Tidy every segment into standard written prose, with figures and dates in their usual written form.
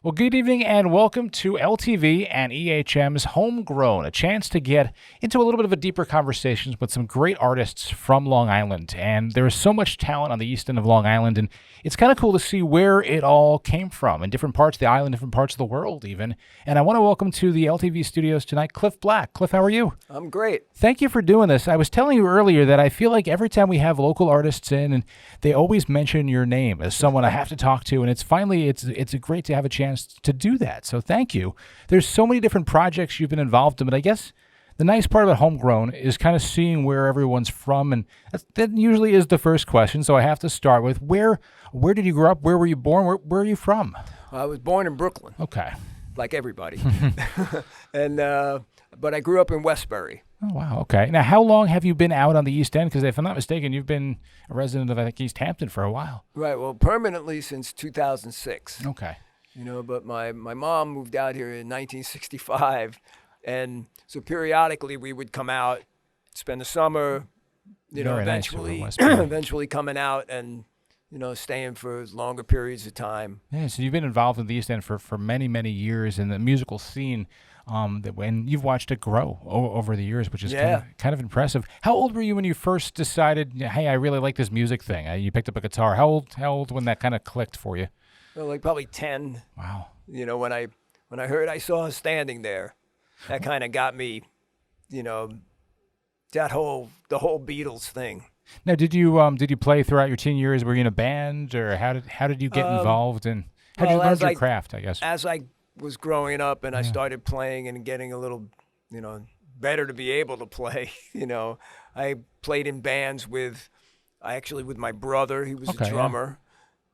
Well, good evening and welcome to LTV and EHM's Homegrown, a chance to get into a little bit of a deeper conversations with some great artists from Long Island. And there is so much talent on the east end of Long Island, and it's kind of cool to see where it all came from in different parts of the island, different parts of the world even. And I want to welcome to the LTV studios tonight, Klyph Black. Klyph, how are you? I'm great. Thank you for doing this. I was telling you earlier that I feel like every time we have local artists in, and they always mention your name as someone I have to talk to, and it's great to have a chance to do that. So thank you. There's so many different projects you've been involved in, but I guess the nice part about Homegrown is kind of seeing where everyone's from, and that usually is the first question. So I have to start with where did you grow up? Where were you born? Where are you from? I was born in Brooklyn. Okay. Like everybody. And but I grew up in Westbury. Oh, wow. Okay. Now, how long have you been out on the East End? Because if I'm not mistaken, you've been a resident of, I think, East Hampton for a while. Right. Well, permanently since 2006. Okay. But my mom moved out here in 1965. And so periodically we would come out, spend the summer, Very eventually, nice over in Westbury. eventually coming out and, staying for longer periods of time. Yeah, so you've been involved in the East End for many, many years in the musical scene, and you've watched it grow over the years, which is kind of impressive. How old were you when you first decided, hey, I really like this music thing? You picked up a guitar. How old when that kind of clicked for you? Well, like probably 10. Wow. When I heard I saw her standing there, that kind of got me, the whole Beatles thing. Now, did you play throughout your teen years? Were you in a band, or how did you get involved, and how did you learn your craft, I guess? As I was growing up and I started playing and getting a little, better to be able to play, I played in bands with my brother. He was a drummer,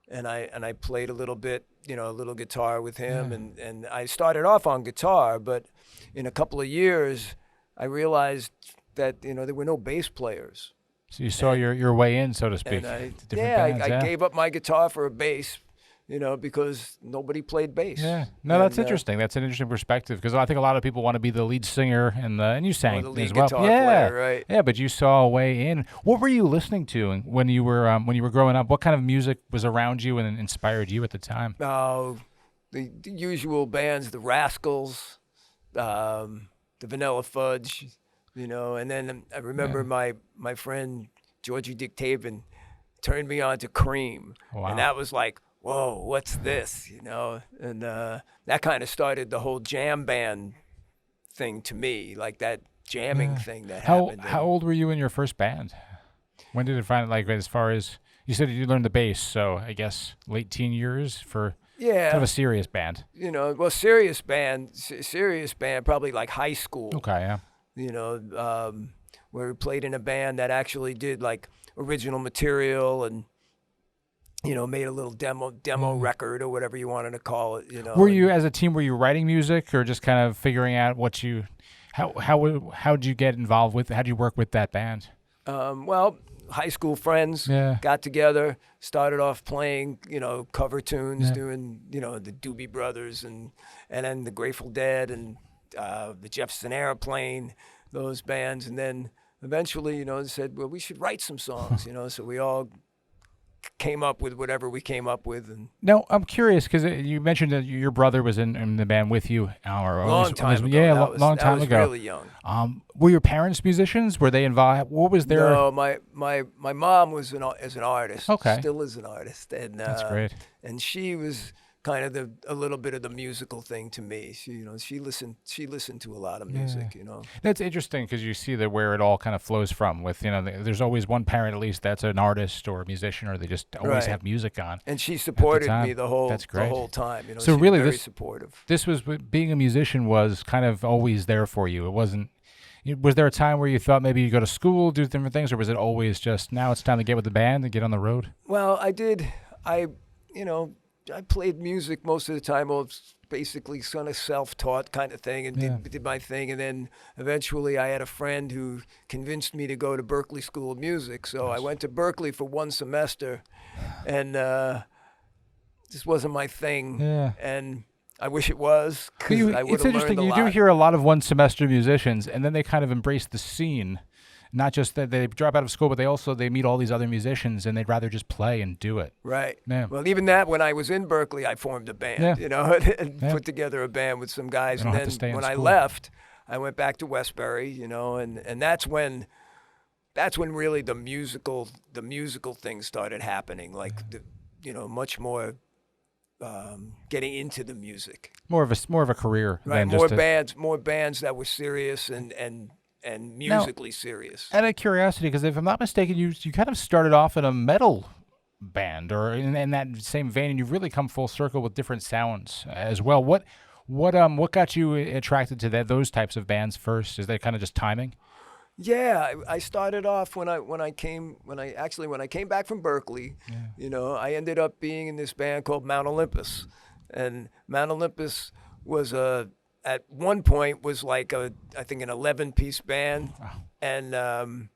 and I played a little bit, a little guitar with him, and I started off on guitar, but in a couple of years, I realized that, there were no bass players. So you saw your way in, so to speak. And I I gave up my guitar for a bass, because nobody played bass. Yeah, no, that's interesting. That's an interesting perspective, because I think a lot of people want to be the lead singer, and you sang the lead as well. guitar player, right? Yeah, but you saw a way in. What were you listening to when you were growing up? What kind of music was around you and inspired you at the time? Oh, the usual bands, the Rascals, the Vanilla Fudge. And then I remember my friend Georgie Dick Taven turned me on to Cream. Wow. And that was like, whoa, what's this? And that kind of started the whole jam band thing to me, like that jamming thing that happened. How old were you in your first band? When did it find, like, as far as, you said you learned the bass, so I guess late teen years for kind of a serious band. Serious band, probably like high school. Okay, yeah. Where we played in a band that actually did like original material and, made a little demo record or whatever you wanted to call it, Were you, as a team, were you writing music or just kind of figuring out how'd you get involved with, how'd you work with that band? High school friends got together, started off playing, cover tunes, doing, the Doobie Brothers and then the Grateful Dead and the Jefferson Airplane, those bands, and then eventually, they said, well, we should write some songs, so we all came up with whatever we came up with. And now, I'm curious, because you mentioned that your brother was in the band with you. Long time ago. Yeah, long time ago. Really young. Were your parents musicians? Were they involved? What was their... No, my mom was an artist. Okay. Still is an artist. And, that's great. And she was kind of a little bit of the musical thing to me. She listened to a lot of music, That's interesting, because you see that where it all kind of flows from with, there's always one parent at least that's an artist or a musician, or they just always have music on. And she supported me the whole time, So she really was very supportive. This was, being a musician was kind of always there for you. It wasn't, was there a time where you thought maybe you go to school, do different things, or was it always just, now it's time to get with the band and get on the road? Well, I played music most of the time. I was basically kind of self-taught kind of thing, and did my thing. And then eventually I had a friend who convinced me to go to Berklee School of Music. So I went to Berklee for one semester, and this wasn't my thing. Yeah. And I wish it was, because I would It's have learned interesting. a You lot. do hear a lot of one-semester musicians, and then they kind of embrace the scene. not just that they drop out of school, but they meet all these other musicians and they'd rather just play and do it. Right. Yeah. Well, even that, when I was in Berkeley, I formed a band, Yeah. you know, and put together a band with some guys. You And don't have to stay then in when I school. left, I went back to Westbury, you know, and that's when really the musical thing started happening, like much more getting into the music. More of a career. Right. Than More just bands that were serious and musically serious. Out of curiosity, because if I'm not mistaken, you kind of started off in a metal band, or in that same vein, and you've really come full circle with different sounds as well. What got you attracted to those types of bands first? Is that kind of just timing? Yeah, I started off when I came back from Berkeley. Yeah. You know, I ended up being in this band called Mount Olympus, and Mount Olympus was at one point was like I think an 11-piece band. Wow. And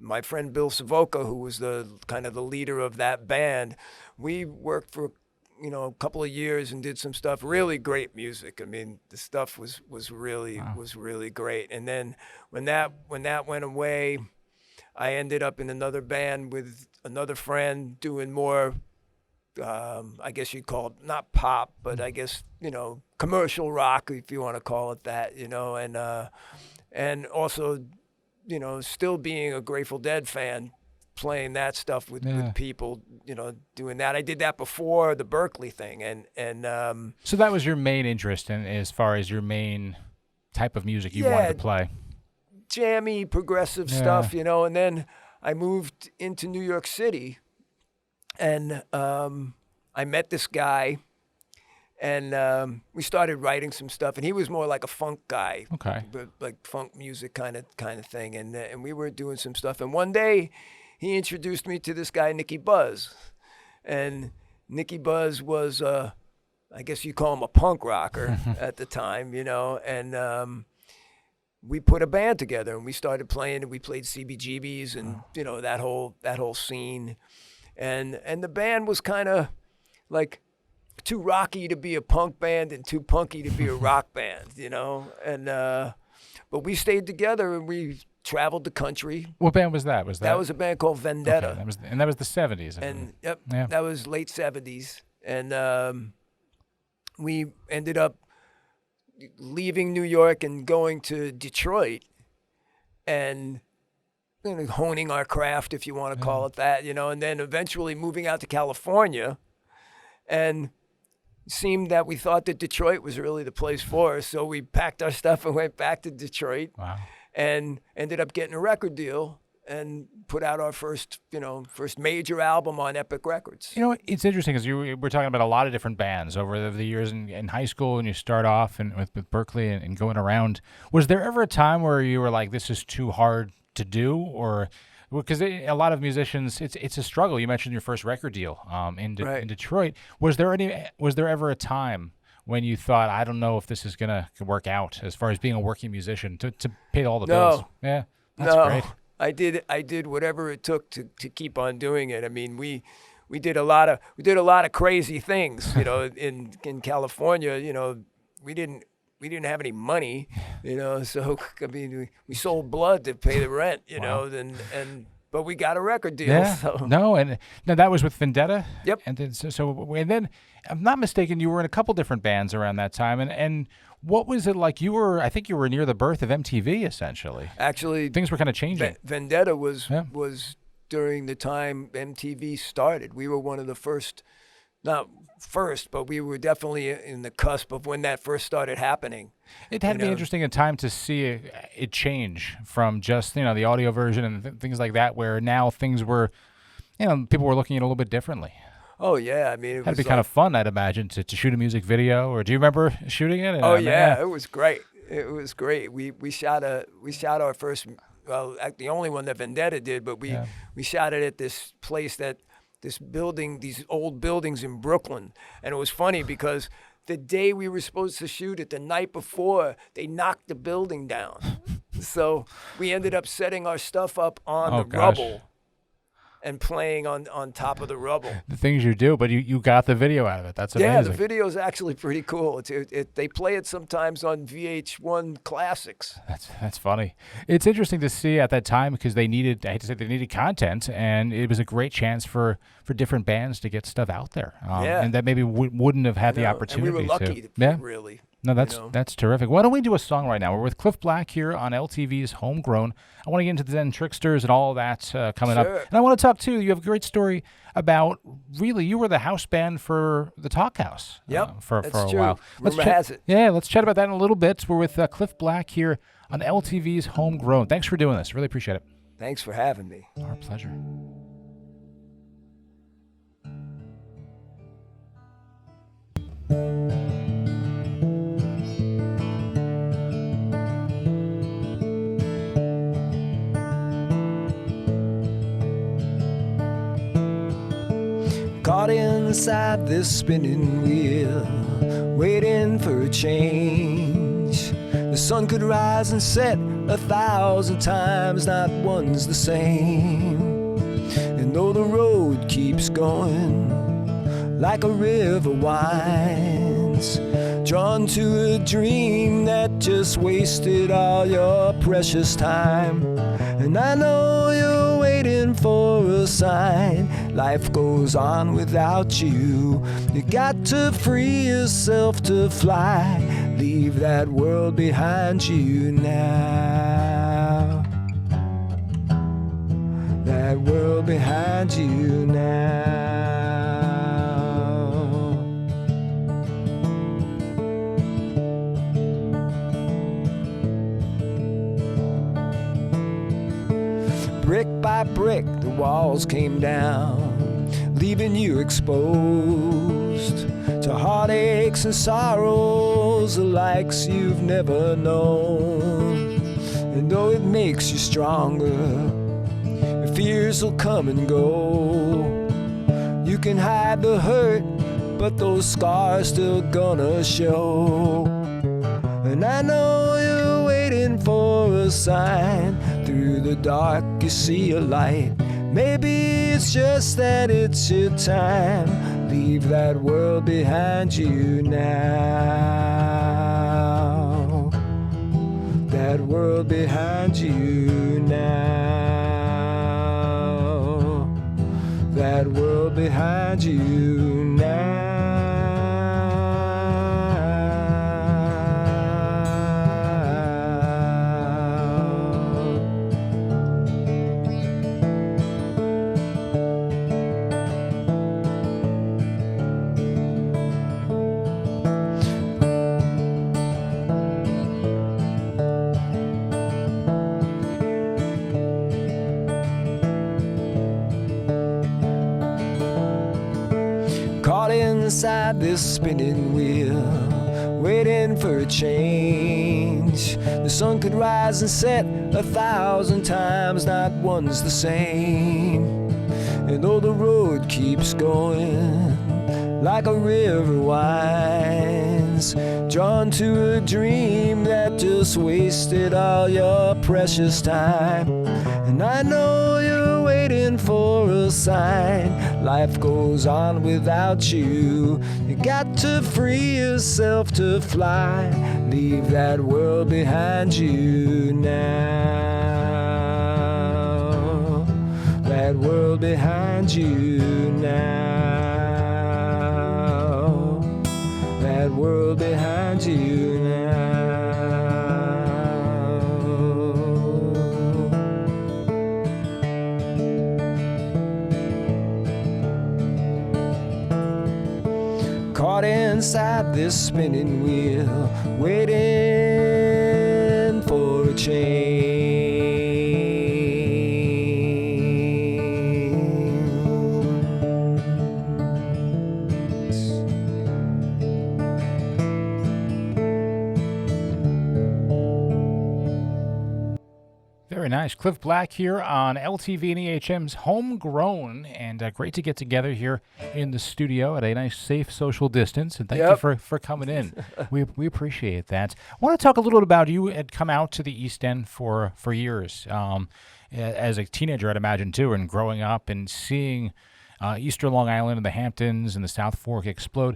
my friend Bill Savoca, who was the kind of the leader of that band, we worked for a couple of years and did some stuff, really great music. I mean, the stuff was really great. And then when that went away, I ended up in another band with another friend doing more, I guess you'd call it not pop, but I guess, commercial rock, if you want to call it that, and also, still being a Grateful Dead fan, playing that stuff with people, doing that. I did that before the Berkeley thing. And so that was your main interest in, as far as your main type of music you wanted to play? Jammy, progressive stuff, and then I moved into New York City, and I met this guy, and we started writing some stuff, and he was more like a funk guy, but like funk music kind of thing, and we were doing some stuff, and one day he introduced me to this guy, Nicky Buzz, and Nicky Buzz was, I guess you call him a punk rocker at the time, and we put a band together, and we started playing, and we played CBGBs and that whole scene, and the band was kind of like too rocky to be a punk band and too punky to be a rock band, and but we stayed together and we traveled the country. What band was that? That was a band called Vendetta. Okay, that was the 70s. And that was late 70s, and we ended up leaving New York and going to Detroit and honing our craft, if you want to call it that, and then eventually moving out to California, and seemed that we thought that Detroit was really the place for us, so we packed our stuff and went back to Detroit. Wow. And ended up getting a record deal and put out our first major album on Epic Records. It's interesting because we're talking about a lot of different bands over the years in high school, and you start off with Berkeley and going around. Was there ever a time where you were like, this is too hard to do? Or because a lot of musicians, it's a struggle. You mentioned your first record deal in Detroit. Was there ever a time when you thought, I don't know if this is going to work out as far as being a working musician to pay all the bills? Yeah, that's great. I did whatever it took to keep on doing it. I mean, we did a lot of crazy things, in California, we didn't have any money, so I mean, we sold blood to pay the rent, but we got a record deal. Yeah. So. No, and now that was with Vendetta. Yep. And then and then, if I'm not mistaken, you were in a couple different bands around that time. And what was it like? I think you were near the birth of MTV, essentially. Actually, things were kind of changing. Vendetta was during the time MTV started. We were one of the first, not first, but we were definitely in the cusp of when that first started happening. It had to be interesting in time to see it change from just, the audio version and things like that, where now things were, people were looking at it a little bit differently. Oh, yeah. I mean, it had to be kind of fun, I'd imagine, to shoot a music video. Or do you remember shooting it? Oh, yeah. It was great. It was great. We shot our first, well, the only one that Vendetta did, but we shot it at this place this building, these old buildings in Brooklyn. And it was funny because the day we were supposed to shoot it, the night before, they knocked the building down. So we ended up setting our stuff up on the rubble and playing on top of the rubble. The things you do, but you got the video out of it. That's amazing. Yeah, the video is actually pretty cool. They play it sometimes on VH1 Classics. That's funny. It's interesting to see at that time because I hate to say they needed content, and it was a great chance for different bands to get stuff out there. And that maybe wouldn't have had the opportunity. And we were lucky, really. No, that's terrific. Why don't we do a song right now? We're with Klyph Black here on LTV's Homegrown. I want to get into the Zen Tricksters and all that coming up. And I want to talk, too. You have a great story about, really, you were the house band for the Talk House for a while. Rumor has it. Yeah, let's chat about that in a little bit. We're with Klyph Black here on LTV's Homegrown. Thanks for doing this. Really appreciate it. Thanks for having me. Our pleasure. Caught inside this spinning wheel, waiting for a change. The sun could rise and set 1,000 times, not one's the same. And though the road keeps going like a river winds, drawn to a dream that just wasted all your precious time. And I know you're waiting for a sign. Life goes on without you. You got to free yourself to fly. Leave that world behind you now. That world behind you now. Brick by brick, the walls came down, leaving you exposed to heartaches and sorrows, the likes you've never known. And though it makes you stronger, your fears will come and go. You can hide the hurt, but those scars still gonna show. And I know you're waiting for a sign. Through the dark you see a light. Maybe it's just that it's your time. Leave that world behind you now. That world behind you now. That world behind you now. Caught inside this spinning wheel, waiting for a change. The sun could rise and set 1,000 times, not one's the same. And though the road keeps going like a river winds, drawn to a dream that just wasted all your precious time. And I know you're waiting for a sign. Life goes on without you. You got to free yourself to fly. Leave that world behind you now. That world behind you now. That world behind you now. Caught inside this spinning wheel, waiting for a change. Very Very nice. Klyph Black here on LTV and EHM's Homegrown, and great to get together here in the studio at a nice, safe social distance. And thank you for coming in. we appreciate that. I want to talk a little bit about you had come out to the East End for years. As a teenager, I'd imagine, too, and growing up and seeing Eastern Long Island and the Hamptons and the South Fork explode.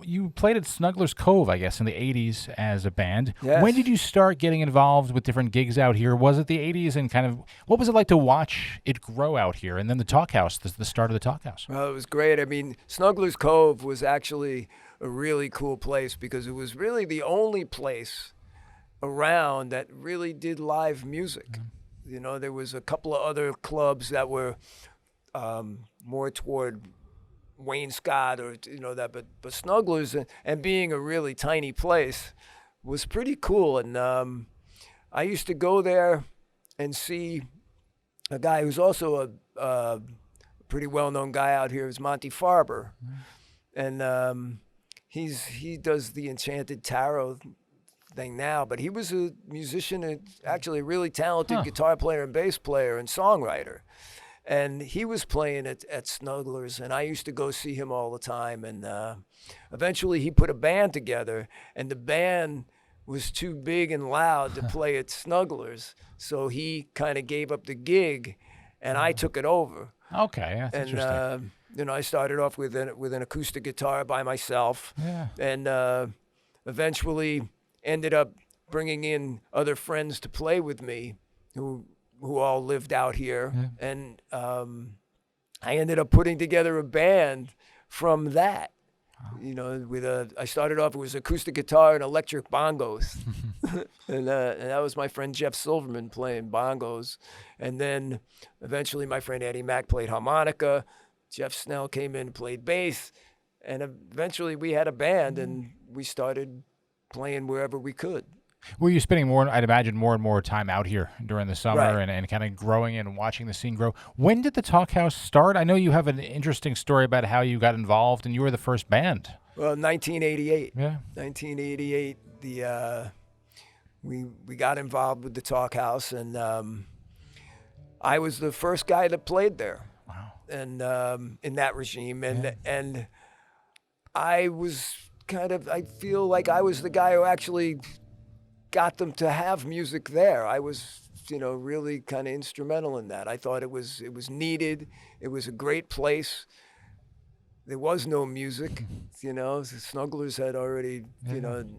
You played at Snuggler's Cove, I guess, in the 80s as a band. Yes. When did you start getting involved with different gigs out here? Was it the 80s, and kind of what was it like to watch it grow out here? And then the Talk House, the start of the Talk House. Well, it was great. I mean, Snuggler's Cove was actually a really cool place because it was really the only place around that really did live music. You know, there was a couple of other clubs that were more toward Wayne Scott or that, but Snuggler's and being a really tiny place was pretty cool. And I used to go there and see a guy who's also a pretty well-known guy out here, is Monty Farber, and he does the Enchanted Tarot thing now, but he was a musician and actually a really talented guitar player and bass player and songwriter. And he was playing at Snuggler's, and I used to go see him all the time. And eventually he put a band together, and the band was too big and loud to play at Snuggler's. So he kind of gave up the gig, and I took it over. Okay, that's interesting. I started off with an acoustic guitar by myself, and eventually ended up bringing in other friends to play with me who all lived out here. And I ended up putting together a band from that. I started off with acoustic guitar and electric bongos. and that was my friend Jeff Silverman playing bongos. And then eventually my friend Eddie Mack played harmonica. Jeff Snell came in and played bass. And eventually we had a band, and we started playing wherever we could. Were you spending I'd imagine, more and more time out here during the summer and kind of growing and watching the scene grow? When did the Talk House start? I know you have an interesting story about how you got involved, and you were the first band. Well, 1988. Yeah. 1988, we got involved with the Talk House, and I was the first guy that played there. Wow. And in that regime, and I was I feel like I was the guy who actually got them to have music there. I was, really kind of instrumental in that. I thought it was needed. It was a great place. There was no music, Snuggler's had already,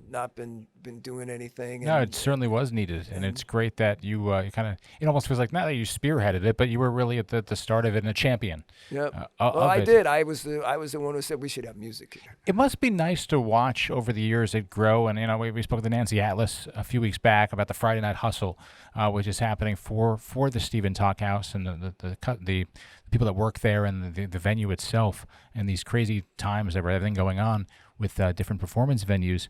not been doing anything. No, it certainly was needed, and it's great that you kind of, it almost feels like not that you spearheaded it, but you were really at the start of it and a champion. Yep. I did. I was the one who said we should have music here. It must be nice to watch over the years it grow, and we spoke to Nancy Atlas a few weeks back about the Friday Night Hustle, which is happening for the Stephen Talk House and the people that work there and the venue itself, and these crazy times that were everything going on with different performance venues.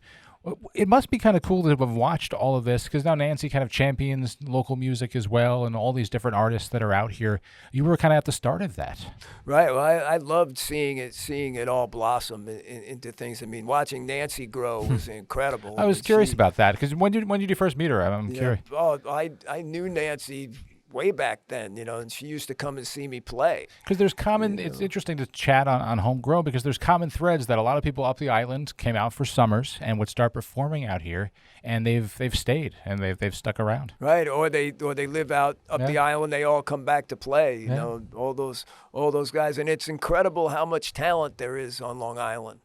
It must be kind of cool to have watched all of this, because now Nancy kind of champions local music as well, and all these different artists that are out here. You were kind of at the start of that. Right. Well, I loved seeing it all blossom into things. I mean, watching Nancy grow was incredible. I was curious about that, because when did you first meet her? I'm curious. Oh, I knew Nancy way back then, and she used to come and see me play. Because there's common, it's interesting to chat on Homegrown, because there's common threads that a lot of people up the island came out for summers and would start performing out here, and they've stayed and they've stuck around. Right, or they live out up the island. They all come back to play. You know, all those guys, and it's incredible how much talent there is on Long Island.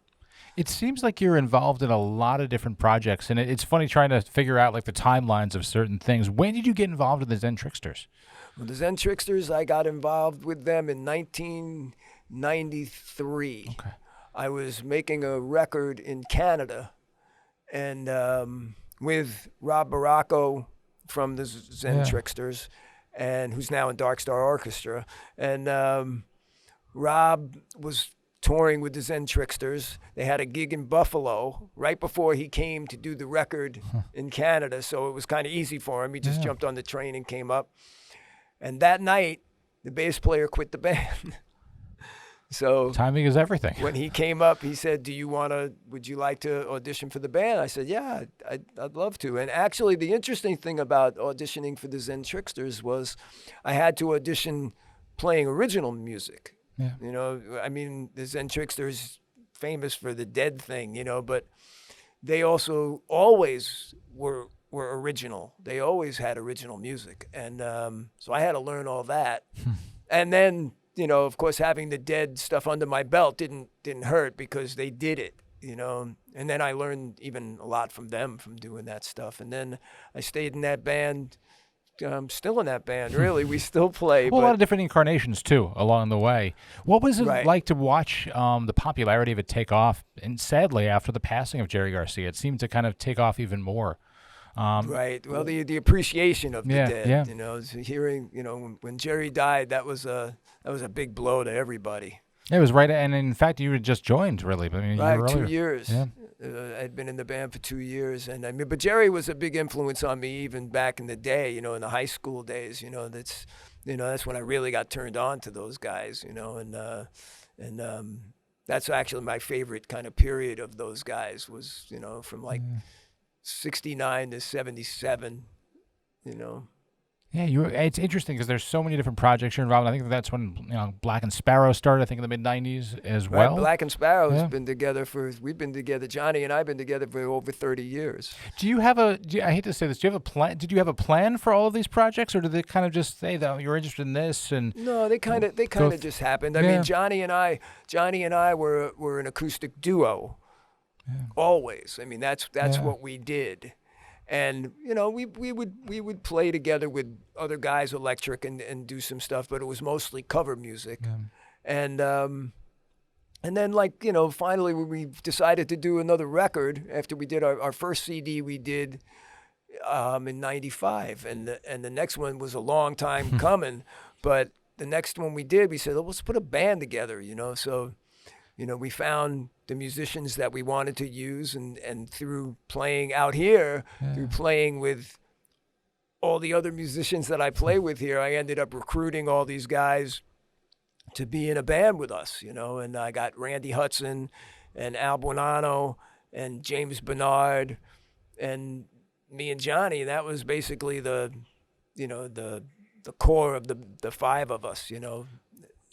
It seems like you're involved in a lot of different projects, and it's funny trying to figure out like the timelines of certain things. When did you get involved in the Zen Tricksters? Well, the Zen Tricksters, I got involved with them in 1993. Okay. I was making a record in Canada, and with Rob Baracco from the Zen Tricksters, and who's now in Dark Star Orchestra. And Rob was touring with the Zen Tricksters. They had a gig in Buffalo right before he came to do the record in Canada, so it was kind of easy for him. He just jumped on the train and came up. And that night, the bass player quit the band. So timing is everything. When he came up, he said, would you like to audition for the band? I said, yeah, I'd love to. And actually, the interesting thing about auditioning for the Zen Tricksters was I had to audition playing original music. Yeah. You know, I mean, the Zen Tricksters famous for the Dead thing, you know, but they also always were original. They always had original music. And so I had to learn all that. And then, you know, of course, having the Dead stuff under my belt didn't hurt because they did it, you know. And then I learned even a lot from them from doing that stuff. And then I stayed in that band. I'm still in that band, really. We still play. Well, a lot of different incarnations, too, along the way. What was it Right. like to watch the popularity of it take off? And sadly, after the passing of Jerry Garcia, it seemed to kind of take off even more. Right. Well, the appreciation of the Dead, yeah. you know, hearing, you know, when Jerry died, that was a big blow to everybody. It was right, and in fact, you had just joined, really. I mean, a year Right, 2 earlier. years. Yeah. I'd been in the band for 2 years, and I mean, but Jerry was a big influence on me even back in the day, you know, in the high school days. You know, that's when I really got turned on to those guys, you know, and that's actually my favorite kind of period of those guys was, you know, from like 69 to 77, you know. Yeah, it's interesting because there's so many different projects you're involved in. I think that's when, you know, Black and Sparrow started, I think in the mid-90s as well. Right, Black and Sparrow has Yeah. been together we've been together, Johnny and I have been together for over 30 years. Do you have I hate to say this, do you have a plan? Did you have a plan for all of these projects, or did they kind of just say that you're interested in this? And No, they kind of just happened. I mean, Johnny and I were an acoustic duo. Always. I mean, that's what we did. And, you know, we would play together with other guys, electric, and do some stuff, but it was mostly cover music. And then, like, you know, finally we decided to do another record after we did our first CD we did in 95. And the next one was a long time coming. But the next one we did, we said, oh, let's put a band together, you know. So, you know, we found the musicians that we wanted to use, and through playing out here, through playing with all the other musicians that I play with here, I ended up recruiting all these guys to be in a band with us, you know. And I got Randy Hudson and Al Buonanno and James Bernard and me and Johnny. And that was basically the core of the five of us, you know.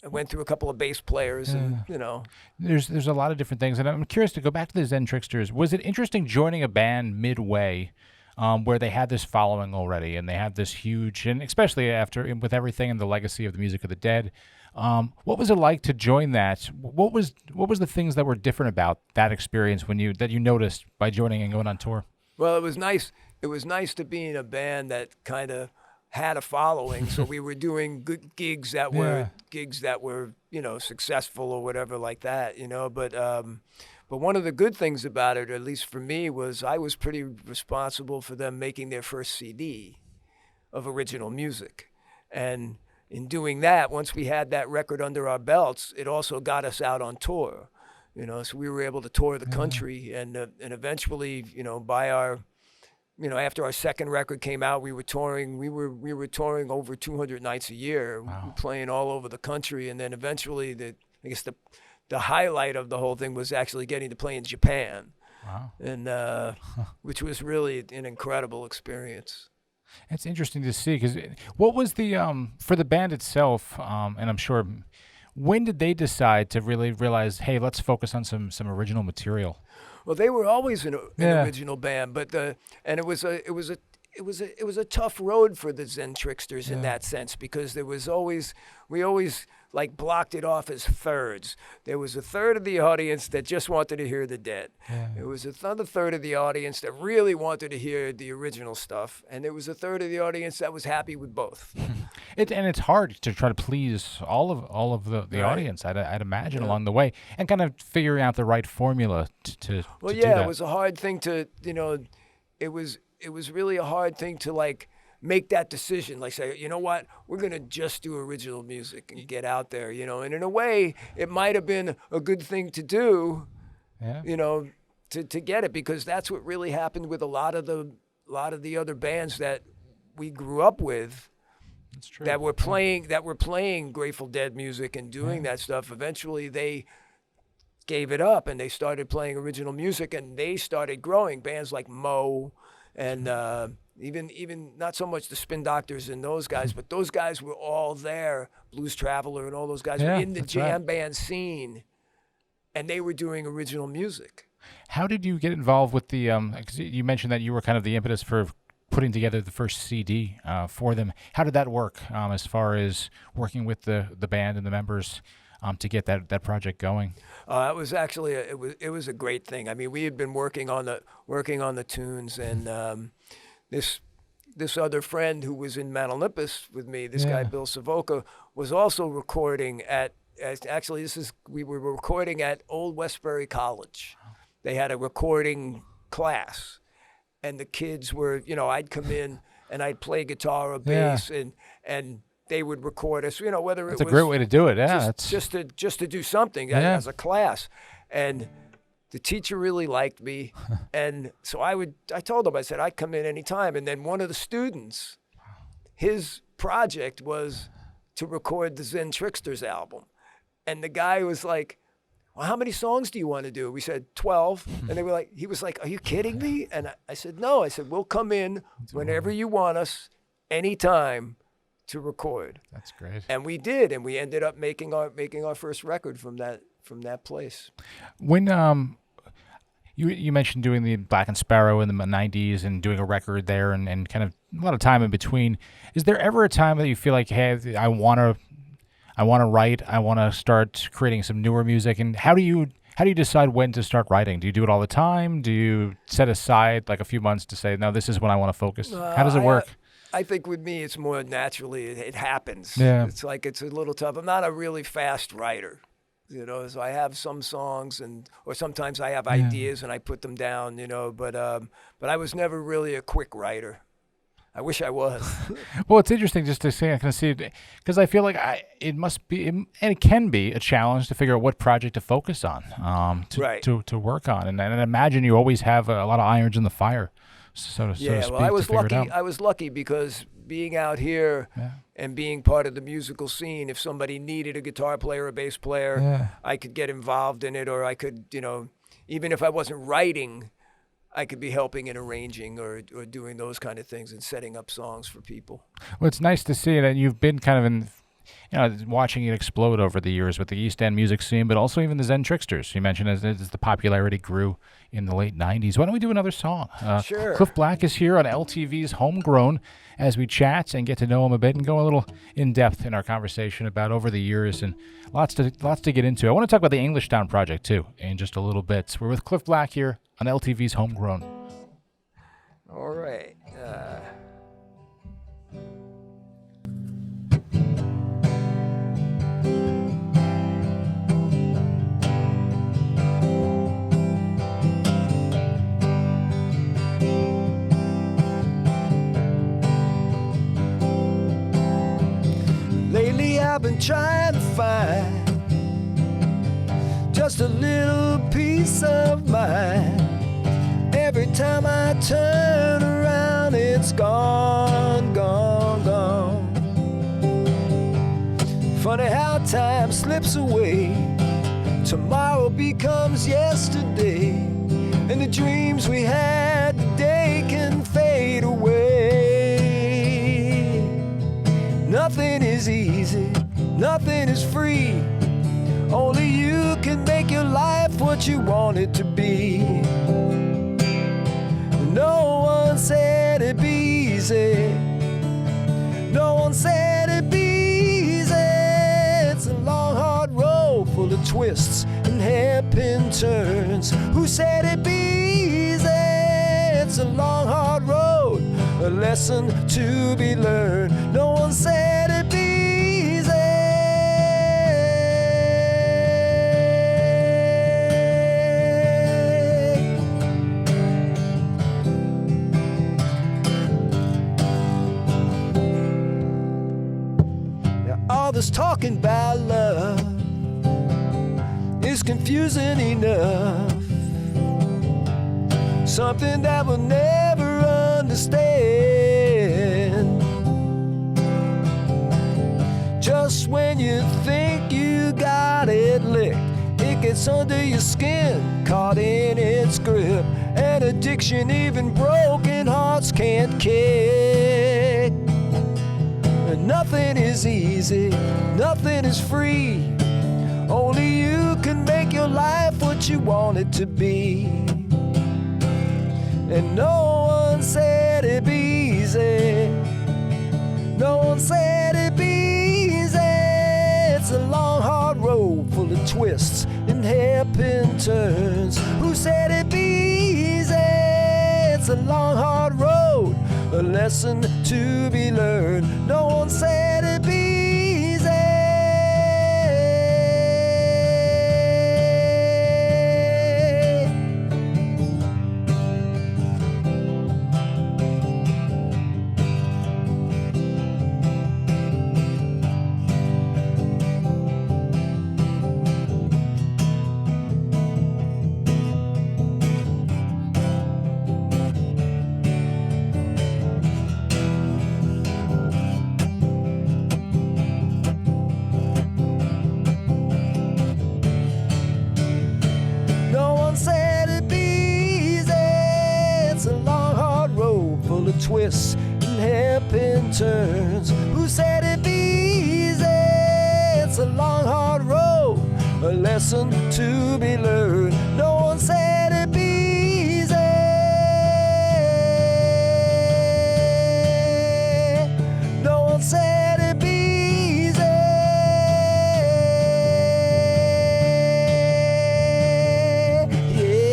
I went through a couple of bass players, and, you know. There's a lot of different things. And I'm curious to go back to the Zen Tricksters. Was it interesting joining a band midway where they had this following already and they had this huge, and especially after, with everything and the legacy of the music of the Dead, what was it like to join that? What was the things that were different about that experience that you noticed by joining and going on tour? Well, it was nice. It was nice to be in a band that kind of had a following, so we were doing good gigs that were you know, successful or whatever like that, you know. But one of the good things about it, at least for me, was I was pretty responsible for them making their first CD of original music, and in doing that, once we had that record under our belts, it also got us out on tour, you know. So we were able to tour the country, and eventually, you know, after our second record came out, we were touring. We were touring over 200 nights a year, playing all over the country. And then eventually, I guess the highlight of the whole thing was actually getting to play in Japan, and which was really an incredible experience. It's interesting to see, because what was the for the band itself, and I'm sure, when did they decide to really realize, hey, let's focus on some original material? Well, they were always an original band, but it was a tough road for the Zen Tricksters in that sense, because we always like blocked it off as thirds. There was a third of the audience that just wanted to hear the Dead. There was another third of the audience that really wanted to hear the original stuff, and there was a third of the audience that was happy with both. And it's hard to try to please all of the audience, I'd imagine, along the way, and kind of figuring out the right formula to do that. It was a hard thing to, you know, it was really a hard thing to, like, make that decision, like, say, you know what, we're going to just do original music and get out there, you know. And in a way, it might have been a good thing to do, you know, to get it, because that's what really happened with a lot of the other bands that we grew up with. That's true. that were playing Grateful Dead music and doing that stuff. Eventually, they gave it up and they started playing original music, and they started growing. Bands like Mo, and even not so much the Spin Doctors and those guys, but those guys were all there. Blues Traveler and all those guys were in the jam band scene, and they were doing original music. How did you get involved with the? 'Cause you mentioned that you were kind of the impetus for putting together the first CD for them. How did that work as far as working with the band and the members to get that project going? It was actually it was a great thing. I mean, we had been working on the tunes, and this other friend who was in Mount Olympus with me, this guy Bill Savoca, was also recording we were recording at Old Westbury College. They had a recording class, and the kids were, I'd come in and I'd play guitar or bass, and they would record us, whether It's it was a great way to do it. Yeah, just to do something as a class. And the teacher really liked me, and so I told him, I said I'd come in anytime. And then one of the students, his project was to record the Zen Tricksters album, and the guy was like, well, how many songs do you want to do? We said 12, and he was like, are you kidding me? And I said, no. I said, we'll come in whenever you want us, anytime, to record. That's great. And we did, and we ended up making our first record from that place. When you mentioned doing the Black and Sparrow in the 90s and doing a record there and kind of a lot of time in between, is there ever a time that you feel like, hey, I want to write, I want to start creating some newer music? And how do you decide when to start writing? Do you do it all the time? Do you set aside like a few months to say, no, this is when I want to focus? How does it work? I think with me, it's more naturally. It happens. Yeah. It's like it's a little tough. I'm not a really fast writer, so I have some songs or sometimes I have ideas and I put them down, but I was never really a quick writer. I wish I was. Well, it's interesting just to see, I can see it, because I feel like it must be, and it can be a challenge to figure out what project to focus on, to work on, and I imagine you always have a lot of irons in the fire, so to speak. Well, I was lucky. I was lucky because being out here and being part of the musical scene, if somebody needed a guitar player or a bass player, I could get involved in it, or I could, even if I wasn't writing, I could be helping in arranging or doing those kind of things and setting up songs for people. Well, it's nice to see that you've been kind of in, watching it explode over the years with the East End music scene, but also even the Zen Tricksters. You mentioned as the popularity grew in the late 90s. Why don't we do another song? Sure. Klyph Black is here on LTV's Homegrown as we chat and get to know him a bit and go a little in-depth in our conversation about over the years, and lots to get into. I want to talk about the English Town project, too, in just a little bit. We're with Klyph Black here on LTV's Homegrown. All right. Lately I've been trying to find just a little peace of mind. Every time I turn around, it's gone, gone, gone. Funny how time slips away. Tomorrow becomes yesterday, and the dreams we had today can fade away. Nothing is easy, nothing is free. Only you can make your life what you want it to be. No one said it'd be easy. No one said it'd be easy. It's a long, hard road full of twists and hairpin turns. Who said it'd be easy? It's a long, hard road, a lesson to be learned. No one said it'd be easy. Now all this talking about love is confusing enough. Something that we'll never understand. just when you think you got it licked, it gets under your skin, caught in its grip. An addiction even broken hearts can't kick. And nothing is easy, nothing is free. Only you can make your life what you want it to be. And no one said it'd be easy. No one said it'd be easy. It's a long, hard road full of twists and hairpin turns. Who said it'd be easy? It's a long, hard road, a lesson to be learned. No one said it'd be easy. Twists and hairpin turns. Who said it'd be easy? It's a long, hard road, a lesson to be learned. No one said it'd be easy. No one said it'd be easy. Yeah.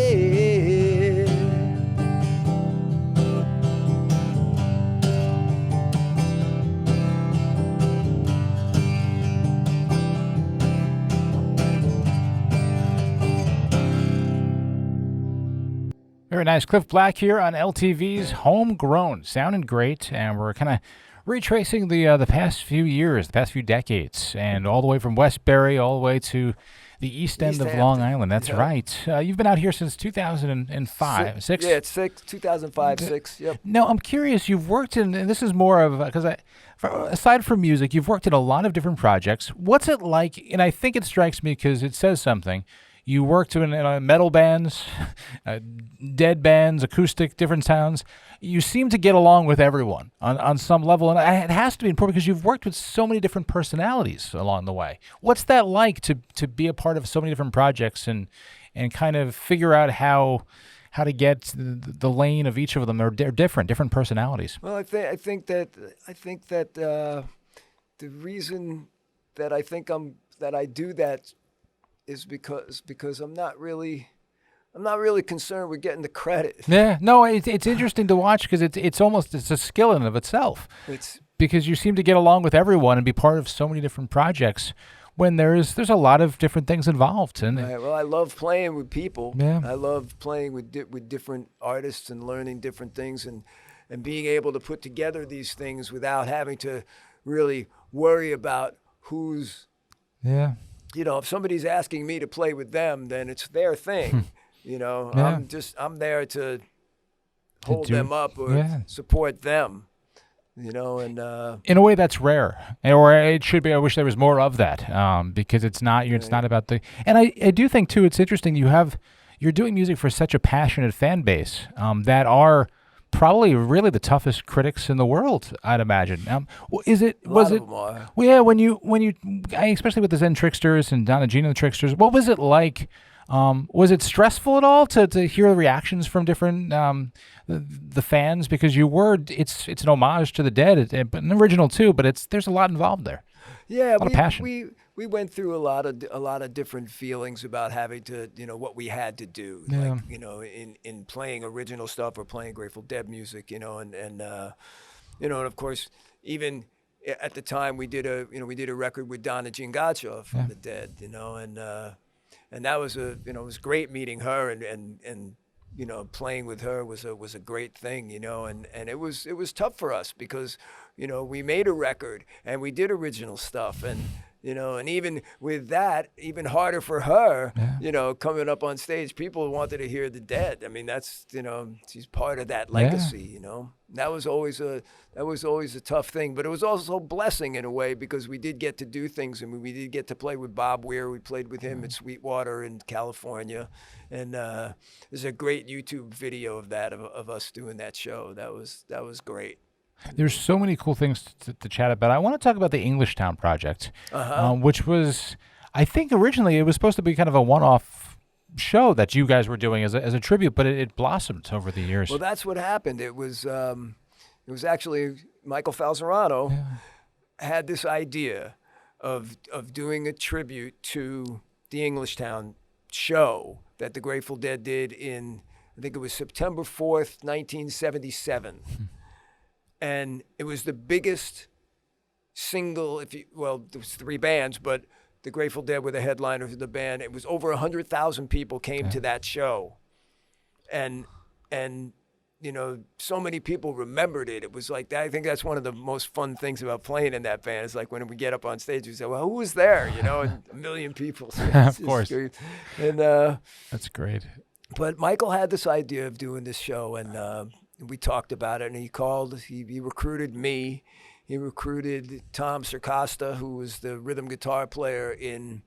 Very nice. Klyph Black here on LTV's Homegrown. Sounding great, and we're kind of retracing the past few years, the past few decades, and all the way from Westbury all the way to the east end of Long Island. That's right. You've been out here since 2005, six? Yeah, it's 2005, 6, yep. Now, I'm curious, you've worked in, and this is more of, because aside from music, you've worked in a lot of different projects. What's it like, and I think it strikes me because it says something, you worked in metal bands, dead bands, acoustic, different sounds. You seem to get along with everyone on some level, and it has to be important because you've worked with so many different personalities along the way. What's that like to be a part of so many different projects and kind of figure out how to get the lane of each of them? They're different personalities. Well, I think that the reason that I do that is because I'm not really concerned with getting the credit. Yeah, no, it's interesting to watch because it's a skill in and of itself. It's because you seem to get along with everyone and be part of so many different projects when there's a lot of different things involved. And well, I love playing with people. Yeah. I love playing with different artists and learning different things and being able to put together these things without having to really worry about who's. Yeah. If somebody's asking me to play with them, then it's their thing. Yeah. I'm there to hold them up or support them. And in a way that's rare, or it should be. I wish there was more of that, because it's not. It's not about the. And I do think too, it's interesting. You're doing music for such a passionate fan base that are probably really the toughest critics in the world, I'd imagine. Was it? Well, yeah. When you, especially with the Zen Tricksters and Donna Gina the Tricksters, what was it like? Was it stressful at all to hear the reactions from different the fans? Because it's an homage to the Dead, but an original too. But there's a lot involved there. Yeah, a lot of passion. We went through a lot of different feelings about having to, what we had to do, yeah. like, in playing original stuff or playing Grateful Dead music, and of course, even at the time we did a record with Donna Gingaccia from the Dead, and that was it was great meeting her and playing with her was a great thing, and it was tough for us because, we made a record and we did original stuff and you know, and even with that, even harder for her, you know, coming up on stage, people wanted to hear the Dead. I mean, that's, you know, she's part of that legacy, you know. That was always a tough thing, but it was also a blessing in a way, because we did get to do things. I mean, we did get to play with Bob Weir. We played with him at Sweetwater in California, and there's a great YouTube video of that, of us doing that show. That was great. There's so many cool things to chat about. I want to talk about the Englishtown project, which was, I think originally it was supposed to be kind of a one-off show that you guys were doing as a tribute, but it blossomed over the years. Well, that's what happened. It was actually Michael Falzerano had this idea of doing a tribute to the Englishtown show that the Grateful Dead did in, I think it was September 4th, 1977. And it was the biggest single, well, there was 3 bands, but the Grateful Dead were the headliners of the band. It was over 100,000 people came to that show. And you know, so many people remembered it. It was like that. I think that's one of the most fun things about playing in that band. It's like when we get up on stage, we say, well, who was there? You know, and 1 million people. Of course. Great. And that's great. But Michael had this idea of doing this show, and we talked about it, and he called, he recruited me. He recruited Tom Circosta, who was the rhythm guitar player in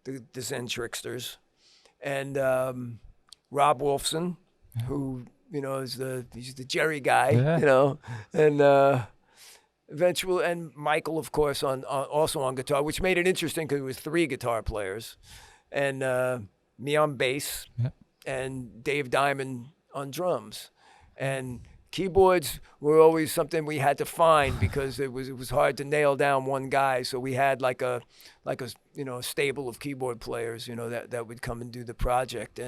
the Zen Tricksters, and Rob Wolfson, who, you know, he's the Jerry guy, you know, and eventually, and Michael, of course, also on guitar, which made it interesting because it was 3 guitar players, and me on bass, and Dave Diamond on drums. And keyboards were always something we had to find, because it was hard to nail down one guy. So we had like a you know, a stable of keyboard players, you know, that would come and do the project.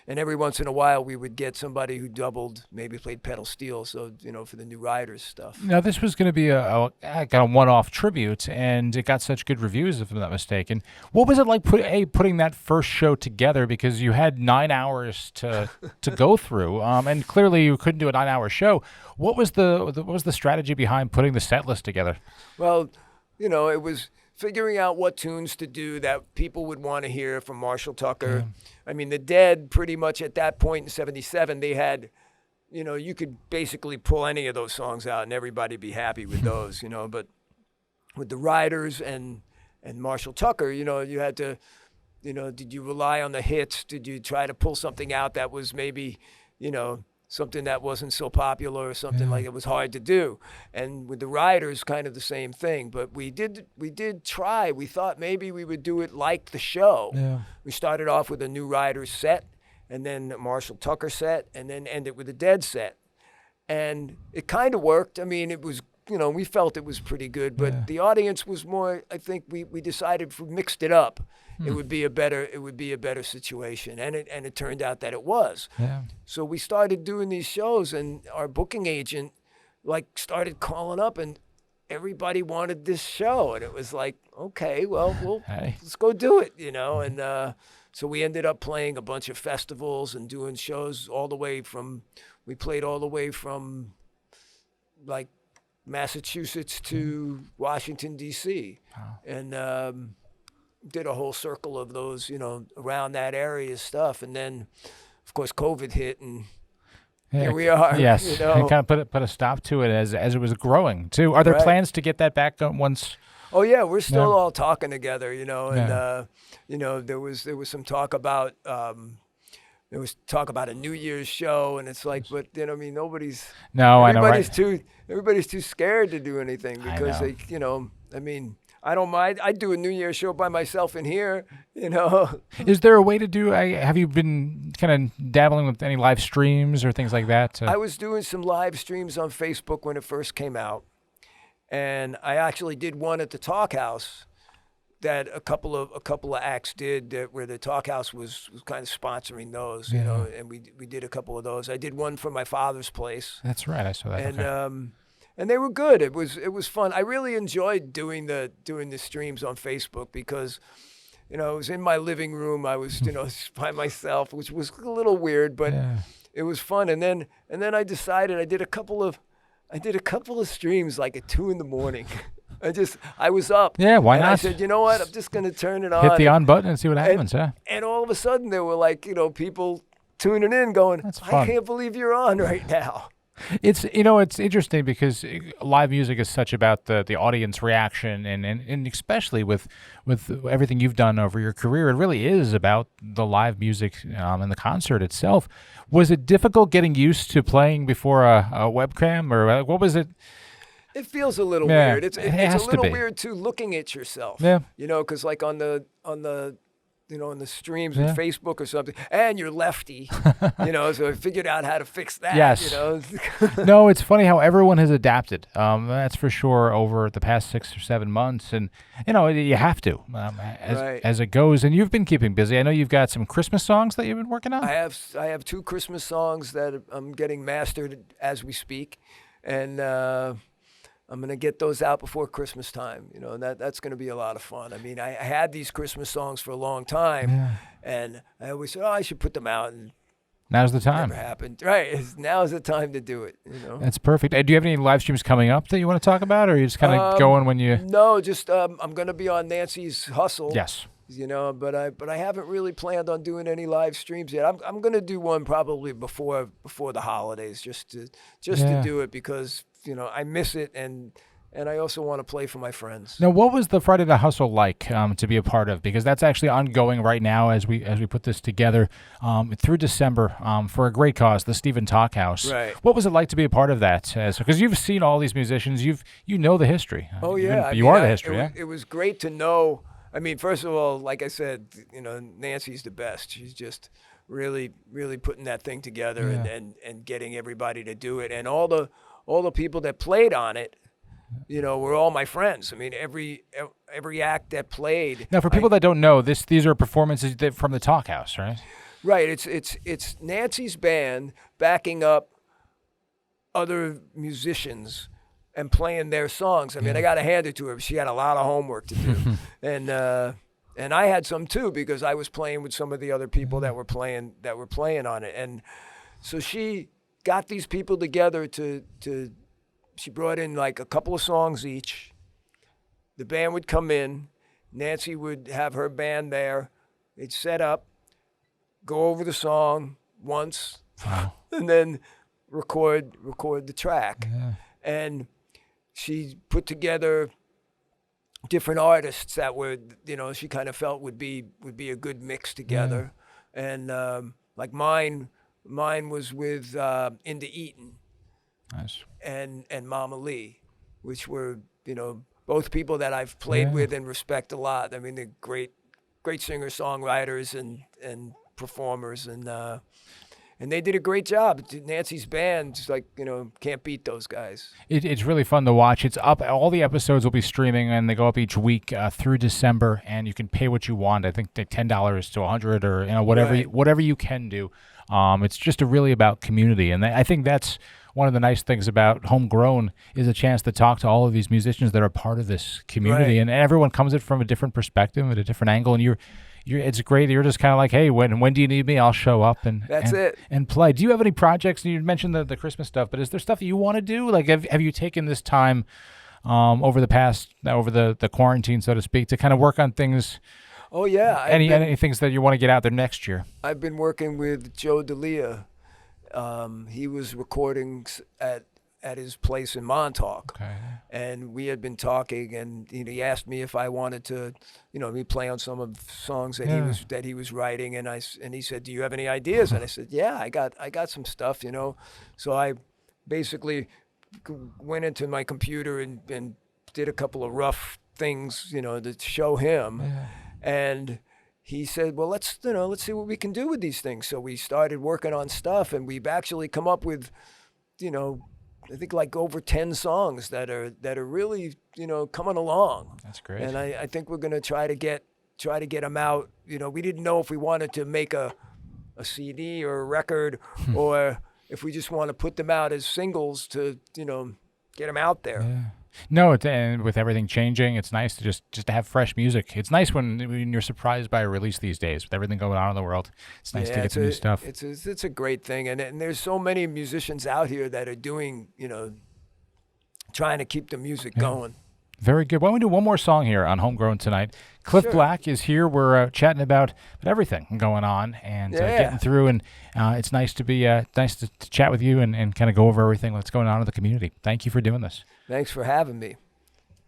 And every once in a while we would get somebody who doubled, maybe played pedal steel, so, you know, for the New Riders stuff. Now, this was going to be a one-off tribute, and it got such good reviews, if I'm not mistaken. What was it like putting that first show together? Because you had 9 hours to go through, and clearly you couldn't do a 9-hour show. What was the strategy behind putting the set list together? Well, you know, it was figuring out what tunes to do that people would want to hear from Marshall Tucker. I mean, the Dead, pretty much at that point in 77, they had, you know, you could basically pull any of those songs out and everybody be happy with those, you know. But with the Riders and Marshall Tucker, you know, you had to, you know, did you rely on the hits? Did you try to pull something out that was maybe, you know, something that wasn't so popular, or something like it was hard to do? And with the Riders, kind of the same thing. But we did try. We thought maybe we would do it like the show. We started off with a New Riders set, and then a Marshall Tucker set, and then end it with a Dead set. And it kind of worked. I mean, it was, you know, we felt it was pretty good, but the audience was more, I think we decided if we mixed it up, it would be a better situation, and it turned out that it was. So we started doing these shows, and our booking agent like started calling up, and everybody wanted this show, and it was like, okay, well, let's go do it, you know. And so we ended up playing a bunch of festivals and doing shows we played all the way from like Massachusetts to Washington, D.C. And did a whole circle of those, you know, around that area stuff. And then, of course, COVID hit, and here we are. Yes, you know? and kind of put a stop to it as it was growing, too. Are there plans to get that back once? Oh, yeah, we're still all talking together, you know. And, you know, there was some talk about... There was talk about a New Year's show, and it's like, but you know, I mean, everybody's too scared to do anything, because they, you know, I mean, I don't mind. I do a New Year's show by myself in here, you know. Is there a way to do? Have you been kind of dabbling with any live streams or things like that? I was doing some live streams on Facebook when it first came out, and I actually did one at the Talk House that a couple of acts did, where the Talk House was kind of sponsoring those, you know, and we did a couple of those. I did one from my father's place. That's right, I saw that. And and they were good. It was fun. I really enjoyed doing the streams on Facebook, because, you know, I was in my living room. I was, you know, by myself, which was a little weird, but it was fun. And then I decided I did a couple of streams like at 2 a.m. I was up. Yeah, why and not? I said, you know what? I'm just going to turn it on. Hit the on button and see what happens, yeah. And all of a sudden there were like, people tuning in going, I can't believe you're on right now. It's it's interesting because live music is such about the audience reaction and especially with everything you've done over your career, it really is about the live music and the concert itself. Was it difficult getting used to playing before a webcam, or what was it? It feels a little weird. It's a little be weird too, looking at yourself. Yeah. Because like on the on the streams with Facebook or something, and you're lefty, so I figured out how to fix that. Yes. No, it's funny how everyone has adapted. That's for sure over the past 6 or 7 months, and you have to as it goes. And you've been keeping busy. I know you've got some Christmas songs that you've been working on. I have 2 Christmas songs that I'm getting mastered as we speak, and I'm going to get those out before Christmas time, and that's going to be a lot of fun. I mean, I had these Christmas songs for a long time, and I always said, I should put them out, and now's the time. Never happened. Right, now's the time to do it. That's perfect. Do you have any live streams coming up that you want to talk about, or are you just kind of going when you? No, just I'm going to be on Nancy's Hustle. Yes. But I haven't really planned on doing any live streams yet. I'm going to do one probably before the holidays, just to do it because I miss it, and I also want to play for my friends. Now, what was the Friday Night Hustle like to be a part of? Because that's actually ongoing right now as we put this together through December for a great cause, the Stephen Talkhouse. Right. What was it like to be a part of that? Because you've seen all these musicians, you know the history. Oh yeah, you are the history. It was great to know. I mean, first of all, like I said, Nancy's the best. She's just really, really putting that thing together and getting everybody to do it. And all the people that played on it, were all my friends. I mean, every act that played. Now, for people that don't know, these are performances from the Talkhouse, right? Right. It's Nancy's band backing up other musicians and playing their songs. I mean, I got to hand it to her. She had a lot of homework to do, and I had some too because I was playing with some of the other people that were playing on it, and so she got these people together to. She brought in like a couple of songs each. The band would come in. Nancy would have her band there. They'd set up, go over the song once, and then record the track, and she put together different artists that were, she kind of felt would be a good mix together. And like mine was with Into Eaton. Nice. And Mama Lee, which were, both people that I've played with and respect a lot. I mean, they're great singer-songwriters and performers, and they did a great job. Nancy's band, just like, can't beat those guys. It's really fun to watch. It's up. All the episodes will be streaming, and they go up each week through December, and you can pay what you want. I think $10 to $100 or whatever you can do. It's just really about community, and I think that's one of the nice things about Homegrown is a chance to talk to all of these musicians that are part of this community, and everyone comes at it from a different perspective, at a different angle, and it's great. You're just kind of like, hey, when do you need me? I'll show up and play. Do you have any projects? You mentioned the Christmas stuff, but is there stuff that you want to do? Like, have you taken this time over the quarantine, so to speak, to kind of work on things? Oh yeah. Any things that you want to get out there next year? I've been working with Joe D'Elia. He was recording at his place in Montauk, and we had been talking, and he asked me if I wanted to, me play on some of the songs that he was writing, and he said, "Do you have any ideas?" And I said, "Yeah, I got some stuff, So I basically went into my computer and did a couple of rough things, to show him, and he said, well, let's see what we can do with these things. So we started working on stuff, and we've actually come up with, I think like over 10 songs that are really, coming along. That's great. And I think we're going to try to get them out. We didn't know if we wanted to make a CD or a record or if we just want to put them out as singles to, get them out there. Yeah. No, and with everything changing, it's nice to just to have fresh music. It's nice when you're surprised by a release these days with everything going on in the world. It's nice to get some new stuff. It's a great thing, and there's so many musicians out here that are doing, trying to keep the music going. Very good. Why don't we do one more song here on Homegrown tonight? Klyph Black is here. We're chatting about everything going on and getting through. And it's nice to be nice to chat with you and kind of go over everything that's going on in the community. Thank you for doing this. Thanks for having me.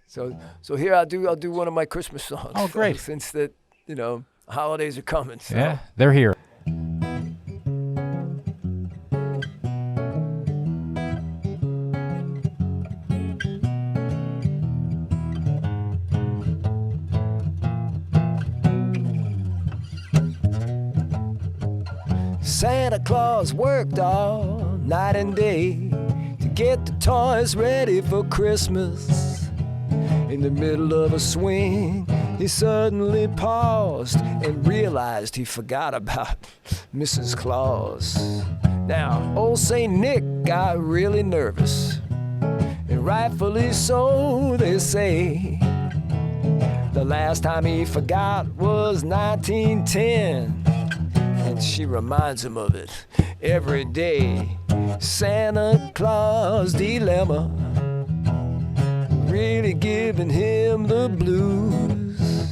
So here I'll do one of my Christmas songs. Oh, great! Since that holidays are coming. So. Yeah, they're here. Santa Claus worked all night and day to get the toys ready for Christmas. In the middle of a swing, he suddenly paused and realized he forgot about Mrs. Claus. Now, old St. Nick got really nervous, and rightfully so, they say. The last time he forgot was 1910. And she reminds him of it every day. Santa Claus dilemma, really giving him the blues.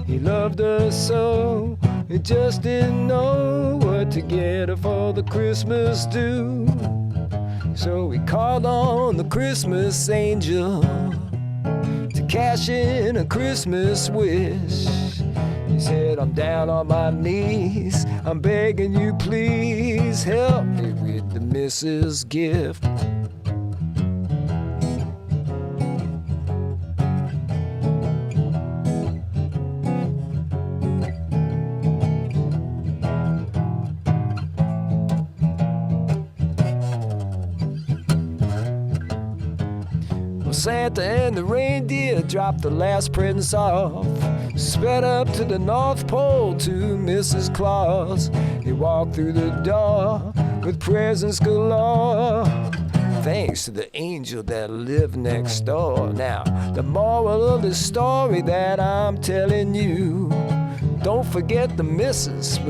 He loved her so, he just didn't know what to get her for the Christmas do. So he called on the Christmas angel to cash in a Christmas wish. He said, I'm down on my knees, I'm begging you please help me with the missus' gift. Well, Santa and the reindeer dropped the last presents off, sped up to the North Pole to Mrs. Claus. He walked through the door with presents galore, thanks to the angel that lived next door. Now, the moral of the story that I'm telling you, don't forget the missus,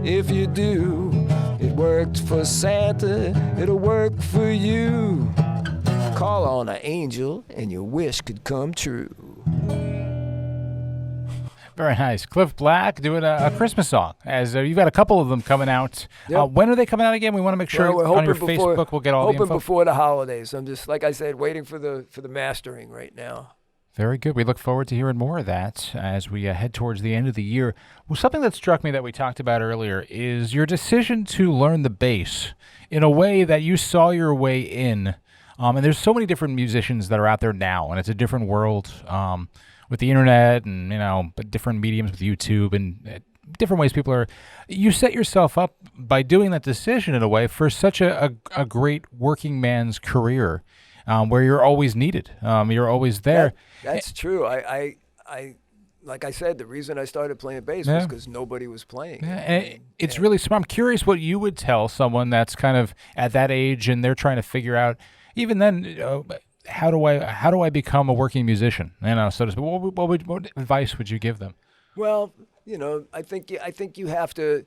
if you do. It worked for Santa, it'll work for you. Call on an angel and your wish could come true. Very nice. Klyph Black doing a Christmas song. As you've got a couple of them coming out. Yep. When are they coming out again? We want to make sure Well, on your Facebook we'll get all the info. Hoping before the holidays. I'm just, like I said, waiting for the mastering right now. Very good. We look forward to hearing more of that as we head towards the end of the year. Well, something that struck me that we talked about earlier is your decision to learn the bass in a way that you saw your way in. And there's so many different musicians that are out there now, and it's a different world. With the internet and, but different mediums with YouTube and different ways people are, you set yourself up by doing that decision in a way for such a great working man's career where you're always needed. You're always there. That's true. I like I said, the reason I started playing bass was because nobody was playing. Yeah, and it's really smart. I'm curious what you would tell someone that's kind of at that age and they're trying to figure out, even then, how do I become a working musician? So to speak. What advice would you give them? Well, I think you have to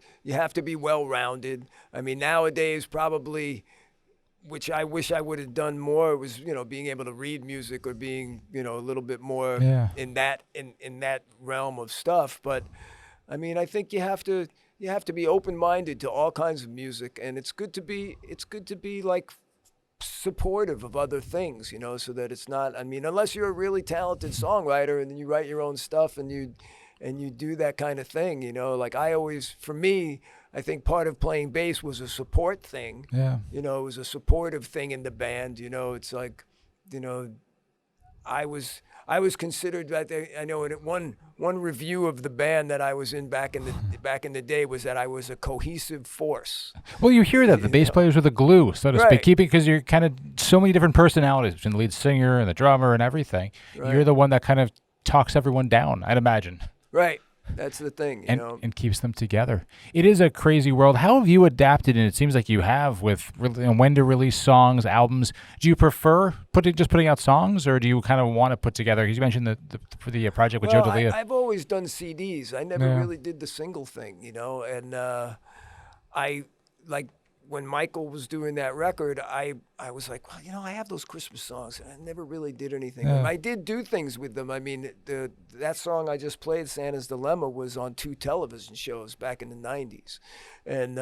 be well-rounded. I mean, nowadays probably, which I wish I would have done more, was being able to read music or being a little bit more in that realm of stuff. But I mean, I think you have to be open-minded to all kinds of music, and it's good to be like supportive of other things, so that it's not, unless you're a really talented songwriter and then you write your own stuff and you do that kind of thing, like for me, I think part of playing bass was a support thing. Yeah. It was a supportive thing in the band, it's like, I was considered, I know in one review of the band that I was in back in the day was that I was a cohesive force. Well, you hear that the bass players are the glue, so to speak, because you're kind of so many different personalities between the lead singer and the drummer and everything. Right. You're the one that kind of talks everyone down, I'd imagine. Right. That's the thing, and keeps them together. It is a crazy world. How have you adapted? And it seems like you have with when to release songs, albums. Do you prefer just putting out songs, or do you kind of want to put together? Because you mentioned for the project with Joe D'Elia. I've always done CDs. I never really did the single thing, and I like when Michael was doing that record, I was like, well, I have those Christmas songs, and I never really did anything. Yeah. And I did do things with them. I mean, that song I just played, Santa's Dilemma, was on 2 television shows back in the 90s. And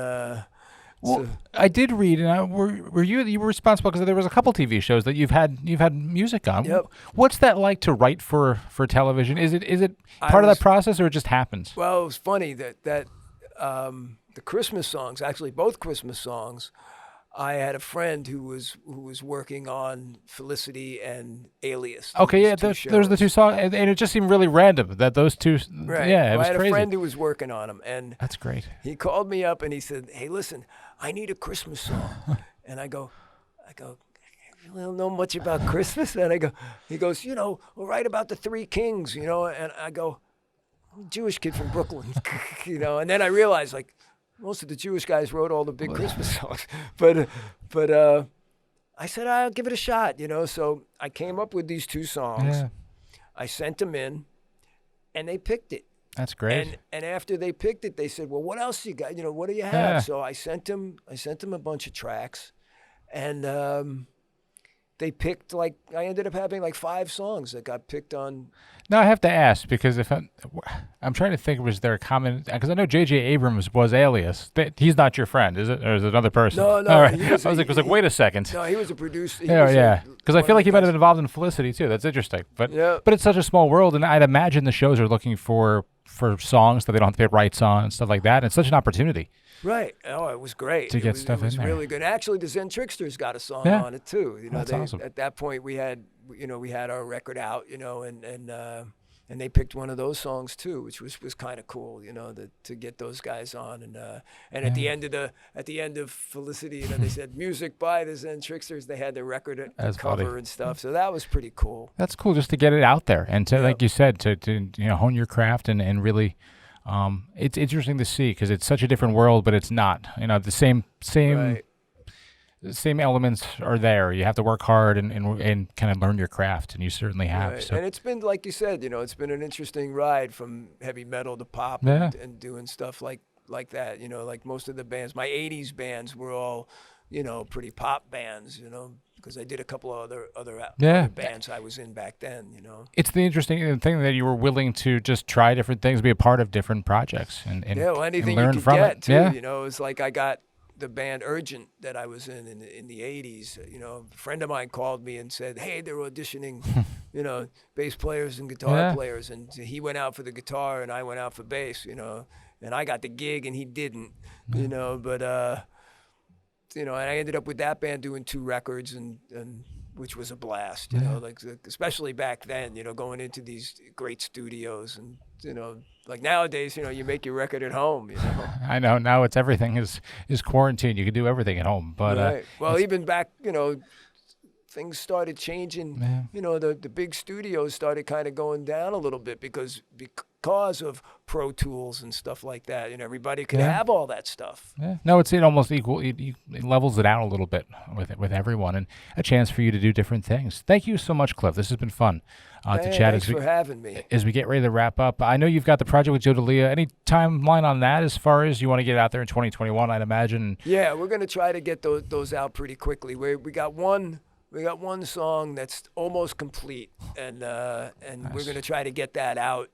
well, I did read, and were you were responsible because there was a couple TV shows that you've had music on. Yep. What's that like to write for television? Is it part of that process, or it just happens? Well, it was funny that the Christmas songs, actually both Christmas songs, I had a friend who was working on Felicity and Alias. Okay, yeah, there's the 2 songs, and it just seemed really random that those 2. Right. Yeah, it was I had crazy. a friend who was working on them, and that's great. He called me up and he said, "Hey, listen, I need a Christmas song." And I go, I really don't know much about Christmas. And he goes, we'll write about the 3 kings, And I go, I'm a Jewish kid from Brooklyn, And then I realized, like, most of the Jewish guys wrote all the big Christmas songs. But I said, I'll give it a shot, So I came up with these 2 songs. Yeah. I sent them in, and they picked it. That's great. And after they picked it, they said, "Well, what else you got? What do you have?" Yeah. So I sent them a bunch of tracks, and they picked I ended up having 5 songs that got picked on. Now I have to ask, because if I'm trying to think, was there a common? Because I know J.J. Abrams was Alias. He's not your friend, is it, or is it another person? No. All right. I was like, wait a second. No, he was a producer. Yeah. Because I feel like he might have been involved in Felicity too. That's interesting. But it's such a small world, and I'd imagine the shows are looking for songs that they don't have to pay rights on and stuff like that. And it's such an opportunity. Right. Oh, it was great to get stuff in there. It was really good. Actually, the Zen Tricksters got a song on it too. That's awesome. At that point we had our record out, and they picked one of those songs too, which was kind of cool, to get those guys on. And at the end of Felicity, they said music by the Zen Tricksters. They had their record cover and stuff, so that was pretty cool. That's cool, just to get it out there and to, like you said, to hone your craft and really. It's interesting to see, because it's such a different world, but it's not. The same Right. the same elements are there. You have to work hard and kind of learn your craft, and you certainly have. Right. So. And it's been, like you said, it's been an interesting ride from heavy metal to pop and doing stuff like that. Like most of the bands, my 80s bands were all, pretty pop bands, because I did a couple of other bands I was in back then, It's the interesting thing that you were willing to just try different things, be a part of different projects, and anything and learn you from get it. Too, Yeah. It was like I got the band Urgent that I was in the 80s. A friend of mine called me and said, "Hey, they're auditioning, bass players and guitar players," and he went out for the guitar and I went out for bass, and I got the gig and he didn't, but and I ended up with that band doing 2 records, and which was a blast, especially back then, going into these great studios, and like nowadays, you make your record at home, I know now it's everything is quarantined. You can do everything at home, but right. Well, even back, things started changing. The big studios started kind of going down a little bit because of Pro Tools and stuff like that. Everybody could have all that stuff. Yeah. No, it almost equal. It levels it out a little bit with everyone, and a chance for you to do different things. Thank you so much, Klyph. This has been fun to chat. Thanks for having me. As we get ready to wrap up, I know you've got the project with Joe D'Elia. Any timeline on that as far as you want to get out there in 2021? I'd imagine. Yeah, we're going to try to get those out pretty quickly. We got one song that's almost complete, and nice. We're going to try to get that out,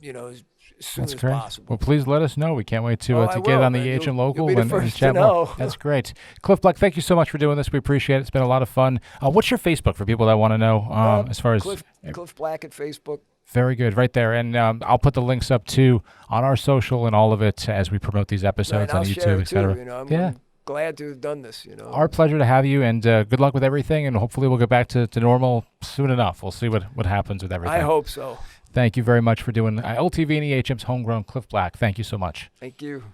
as soon as possible. Well, please let us know. We can't wait to get on the EHM local and chat more. That's great. Klyph Black, thank you so much for doing this. We appreciate it. It's been a lot of fun. What's your Facebook for people that want to know as far as Klyph Black at Facebook? Very good, right there. And I'll put the links up too on our social and all of it as we promote these episodes on YouTube, etc. I'm glad to have done this. Our pleasure to have you, and good luck with everything. And hopefully we'll get back to normal soon enough. We'll see what happens with everything. I hope so. Thank you very much for doing LTV and EHM's Homegrown. Klyph Black, thank you so much. Thank you.